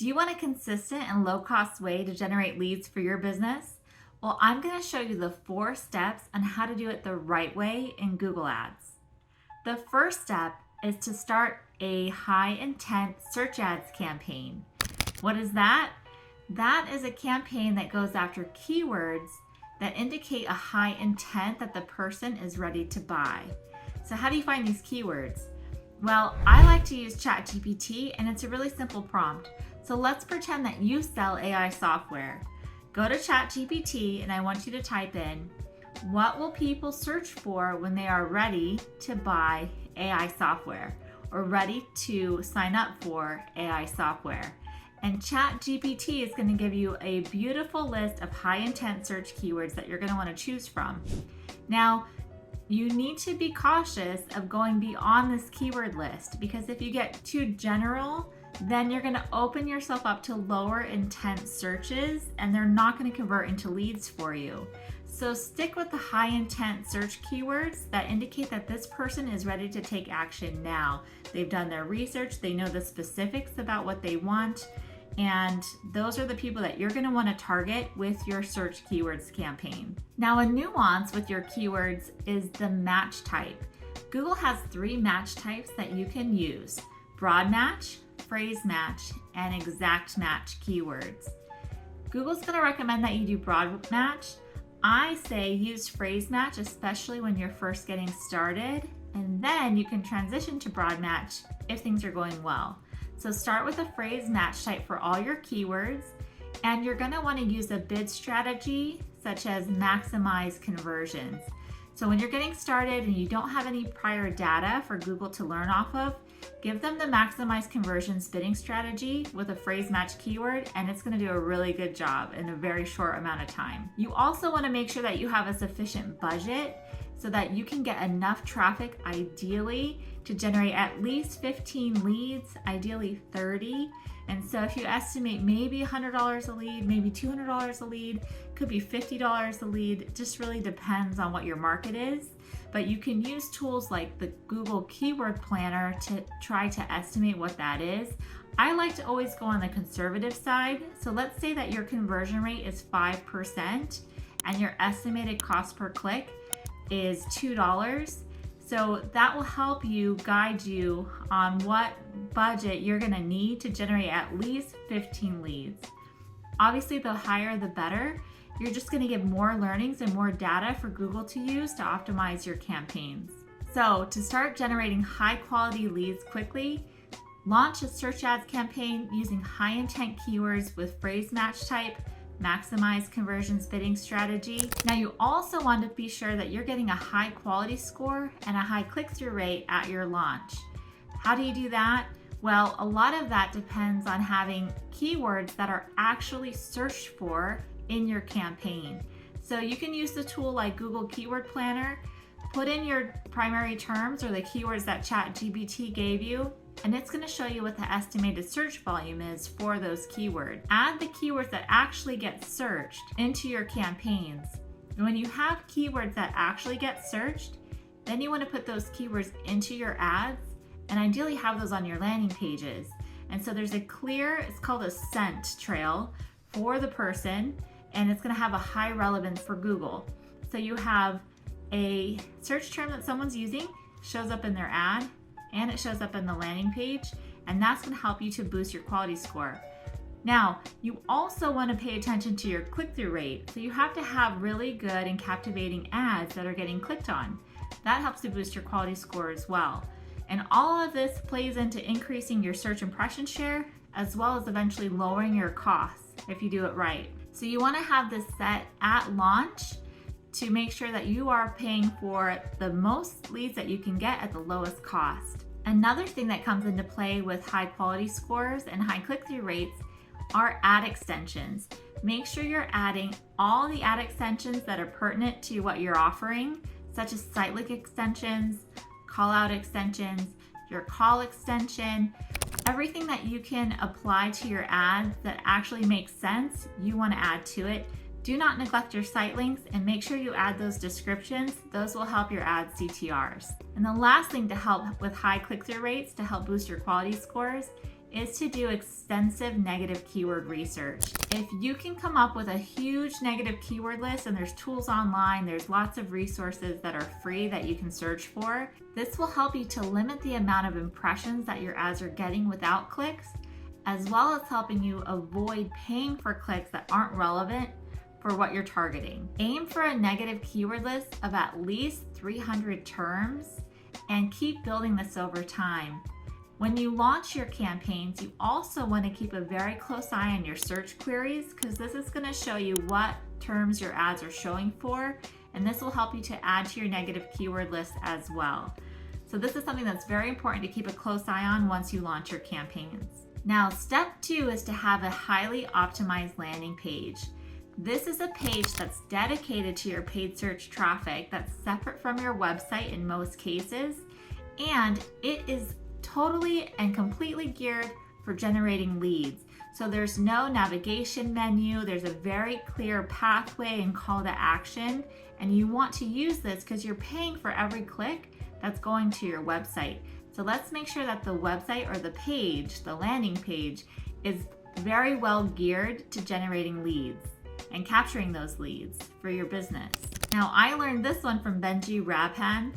Do you want a consistent and low-cost way to generate leads for your business? Well, I'm going to show you the 4 steps on how to do it the right way in Google Ads. The first step is to start a high-intent search ads campaign. What is that? That is a campaign that goes after keywords that indicate a high intent that the person is ready to buy. So how do you find these keywords? Well, I like to use ChatGPT, and it's a really simple prompt. So let's pretend that you sell AI software. Go to ChatGPT and I want you to type in, what will people search for when they are ready to buy AI software or ready to sign up for AI software? And ChatGPT is going to give you a beautiful list of high intent search keywords that you're going to want to choose from. Now, you need to be cautious of going beyond this keyword list, because if you get too general, then you're going to open yourself up to lower intent searches and they're not going to convert into leads for you. So stick with the high intent search keywords that indicate that this person is ready to take action now. They've done their research, they know the specifics about what they want, and those are the people that you're going to want to target with your search keywords campaign. Now, a nuance with your keywords is the match type. Google has 3 match types that you can use: broad match, phrase match, and exact match keywords. Google's going to recommend that you do broad match. I say use phrase match, especially when you're first getting started, and then you can transition to broad match if things are going well. So start with a phrase match type for all your keywords, and you're going to want to use a bid strategy such as maximize conversions. So when you're getting started and you don't have any prior data for Google to learn off of, give them the maximize conversions bidding strategy with a phrase match keyword, and it's going to do a really good job in a very short amount of time. You also want to make sure that you have a sufficient budget so that you can get enough traffic, ideally, to generate at least 15 leads, ideally 30. And so if you estimate maybe $100 a lead, maybe $200 a lead, could be $50 a lead, it just really depends on what your market is. But you can use tools like the Google Keyword Planner to try to estimate what that is. I like to always go on the conservative side. So let's say that your conversion rate is 5% and your estimated cost per click is $2. So that will help you guide you on what budget you're going to need to generate at least 15 leads. Obviously, the higher the better. You're just going to get more learnings and more data for Google to use to optimize your campaigns. So to start generating high quality leads quickly, launch a search ads campaign using high intent keywords with phrase match type, maximize conversions bidding strategy. Now, you also want to be sure that you're getting a high quality score and a high click-through rate at your launch. How do you do that? Well, a lot of that depends on having keywords that are actually searched for in your campaign. So you can use the tool like Google Keyword Planner, put in your primary terms or the keywords that ChatGPT gave you, and it's going to show you what the estimated search volume is for those keywords. Add the keywords that actually get searched into your campaigns. And when you have keywords that actually get searched, then you want to put those keywords into your ads and ideally have those on your landing pages. And so there's a clear, it's called a scent trail for the person, and it's going to have a high relevance for Google. So you have a search term that someone's using, shows up in their ad, and it shows up in the landing page, and that's going to help you to boost your quality score. Now, you also want to pay attention to your click-through rate. So you have to have really good and captivating ads that are getting clicked on. That helps to boost your quality score as well. And all of this plays into increasing your search impression share, as well as eventually lowering your costs if you do it right. So you want to have this set at launch to make sure that you are paying for the most leads that you can get at the lowest cost. Another thing that comes into play with high quality scores and high click-through rates are ad extensions. Make sure you're adding all the ad extensions that are pertinent to what you're offering, such as site link extensions, call out extensions, your call extension, everything that you can apply to your ads that actually makes sense, you want to add to it. Do not neglect your site links and make sure you add those descriptions. Those will help your ad CTRs. And the last thing to help with high click-through rates to help boost your quality scores is to do extensive negative keyword research. If you can come up with a huge negative keyword list, and there's tools online, there's lots of resources that are free that you can search for, this will help you to limit the amount of impressions that your ads are getting without clicks, as well as helping you avoid paying for clicks that aren't relevant for what you're targeting. Aim for a negative keyword list of at least 300 terms and keep building this over time. When you launch your campaigns, you also want to keep a very close eye on your search queries, because this is going to show you what terms your ads are showing for, and this will help you to add to your negative keyword list as well. So this is something that's very important to keep a close eye on once you launch your campaigns. Now, step 2 is to have a highly optimized landing page. This is a page that's dedicated to your paid search traffic, that's separate from your website in most cases, and it is totally and completely geared for generating leads. So there's no navigation menu, there's a very clear pathway and call to action, and you want to use this because you're paying for every click that's going to your website. So let's make sure that the website or the page, the landing page, is very well geared to generating leads and capturing those leads for your business. Now, I learned this one from Benji Rabhan,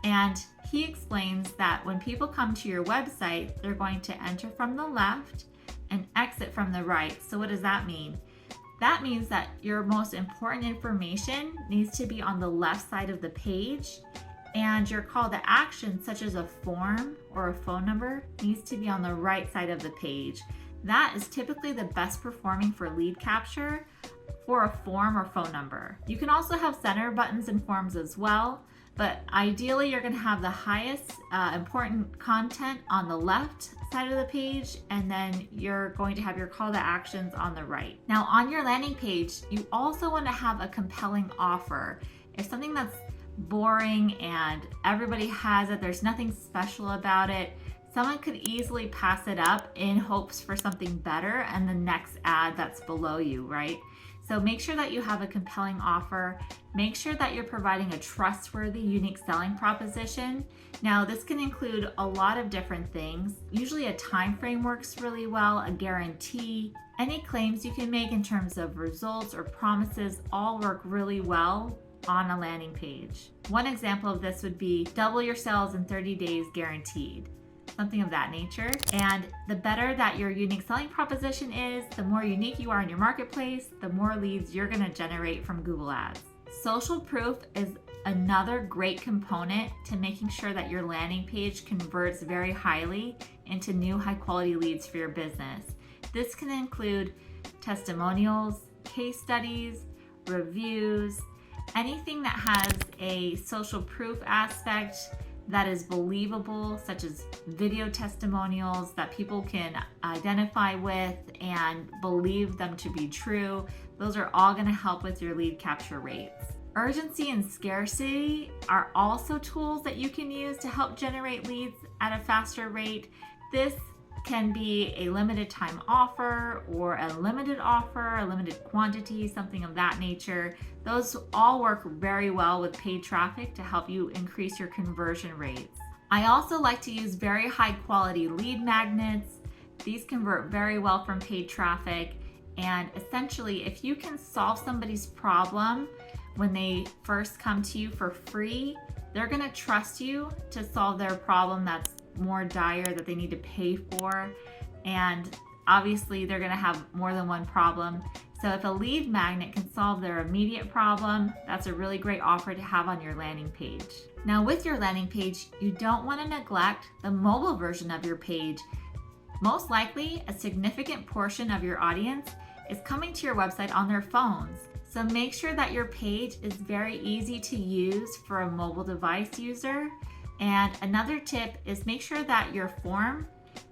and he explains that when people come to your website, they're going to enter from the left and exit from the right. So what does that mean? That means that your most important information needs to be on the left side of the page, and your call to action, such as a form or a phone number, needs to be on the right side of the page. That is typically the best performing for lead capture for a form or phone number. You can also have center buttons and forms as well, but ideally you're going to have the highest important content on the left side of the page, and then you're going to have your call to actions on the right. Now, on your landing page, you also want to have a compelling offer. If something that's boring and everybody has it, there's nothing special about it, someone could easily pass it up in hopes for something better and the next ad that's below you, right? So make sure that you have a compelling offer. Make sure that you're providing a trustworthy, unique selling proposition. Now, this can include a lot of different things. Usually a time frame works really well, a guarantee. Any claims you can make in terms of results or promises all work really well on a landing page. One example of this would be double your sales in 30 days guaranteed. Something of that nature. And the better that your unique selling proposition is, the more unique you are in your marketplace, the more leads you're going to generate from Google Ads. Social proof is another great component to making sure that your landing page converts very highly into new high quality leads for your business. This can include testimonials, case studies, reviews, anything that has a social proof aspect that is believable, such as video testimonials that people can identify with and believe them to be true. Those are all going to help with your lead capture rates. Urgency and scarcity are also tools that you can use to help generate leads at a faster rate. This can be a limited time offer or a limited offer, a limited quantity, something of that nature. Those all work very well with paid traffic to help you increase your conversion rates. I also like to use very high quality lead magnets. These convert very well from paid traffic. And essentially, if you can solve somebody's problem when they first come to you for free, they're going to trust you to solve their problem that's more dire, that they need to pay for. And obviously they're going to have more than one problem. So if a lead magnet can solve their immediate problem, that's a really great offer to have on your landing page. Now, with your landing page, you don't want to neglect the mobile version of your page. Most likely, a significant portion of your audience is coming to your website on their phones. So make sure that your page is very easy to use for a mobile device user. And another tip is make sure that your form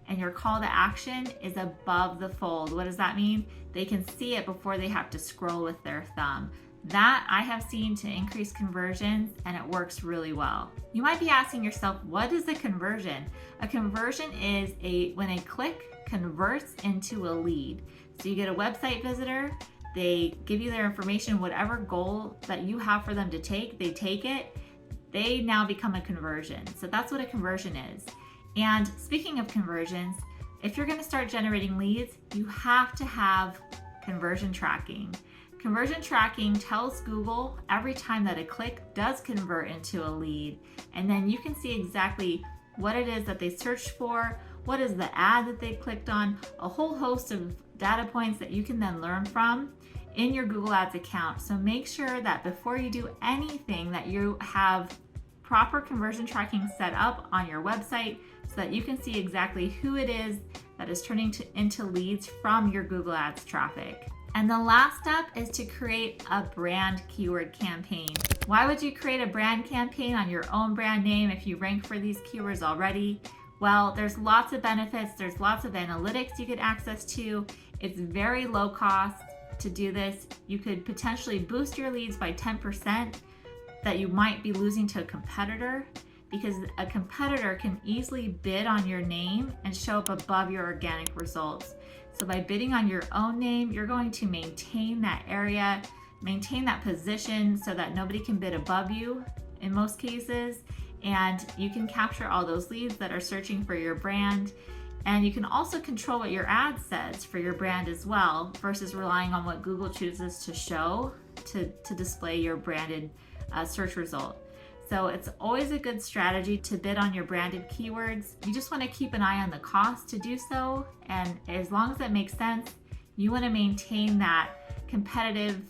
and your call to action is above the fold. What does that mean? They can see it before they have to scroll with their thumb. That I have seen to increase conversions, and it works really well. You might be asking yourself, what is a conversion? A conversion is when a click converts into a lead. So you get a website visitor, they give you their information, whatever goal that you have for them to take, they take it. They now become a conversion. So that's what a conversion is. And speaking of conversions, If you're going to start generating leads, you have to have conversion tracking. Conversion tracking tells Google every time that a click does convert into a lead, and then you can see exactly what it is that they searched for, what is the ad that they clicked on, a whole host of data points that you can then learn from in your Google Ads account. So make sure that before you do anything that you have proper conversion tracking set up on your website so that you can see exactly who it is that is turning into leads from your Google Ads traffic. And the last step is to create a brand keyword campaign. Why would you create a brand campaign on your own brand name if you rank for these keywords already? Well, there's lots of benefits. There's lots of analytics you get access to. It's very low cost to do this. You could potentially boost your leads by 10% that you might be losing to a competitor, because a competitor can easily bid on your name and show up above your organic results. So by bidding on your own name, you're going to maintain that area, maintain that position so that nobody can bid above you in most cases. And you can capture all those leads that are searching for your brand. And you can also control what your ad says for your brand as well, versus relying on what Google chooses to show to display your branded search result. So it's always a good strategy to bid on your branded keywords. You just want to keep an eye on the cost to do so. And as long as it makes sense, you want to maintain that competitive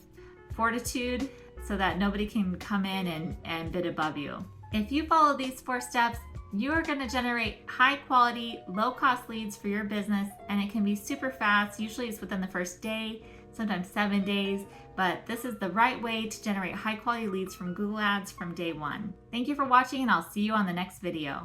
fortitude so that nobody can come in and bid above you. If you follow these 4 steps, you are going to generate high quality, low cost leads for your business, and it can be super fast. Usually it's within the first day, sometimes 7 days, but this is the right way to generate high quality leads from Google Ads from day 1. Thank you for watching, and I'll see you on the next video.